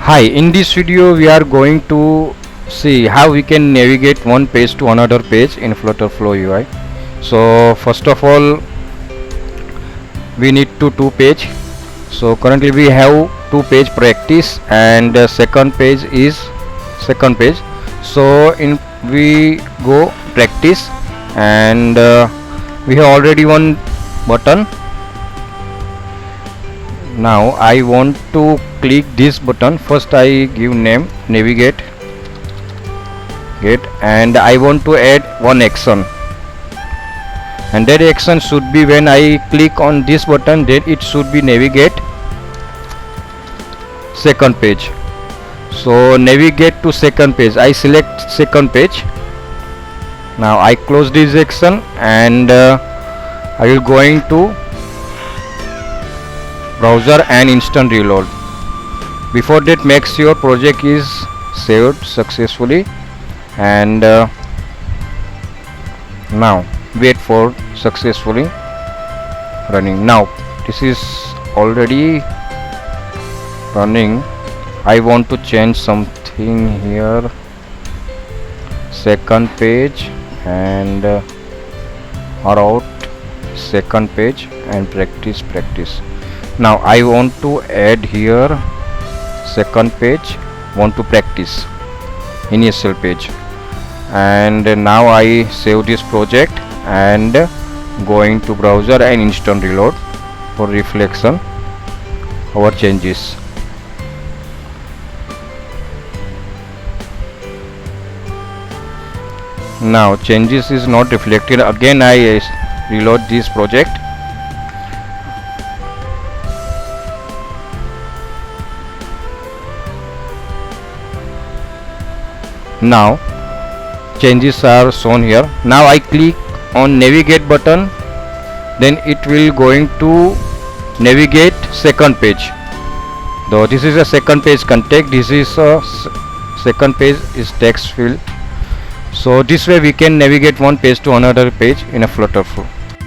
Hi, in this video we are going to see how we can navigate one page to another page in FlutterFlow UI. So first of all, we need two page. So currently we have two page practice and second page is second page. So in we go practice and we have already one button. Now I want to click this button. First I give name navigate get, and I want to add one action, and that action should be when I click on this button, then it should be navigate second page. So navigate to second page, I select second page. Now I close this action and I will going to browser and instant reload. Before that, make sure project is saved successfully, and now wait for successfully running. Now this is already running. I want to change something here, second page and route second page and practice. Now I want to add here second page, want to practice initial page, and now I save this project and going to browser and instant reload for reflection our changes. Now changes is not reflected. Again I reload this project. Now changes are shown here. Now I click on navigate button, then it will going to navigate second page. Though this is a second page context, this is a second page is text field. So this way we can navigate one page to another page in a FlutterFlow.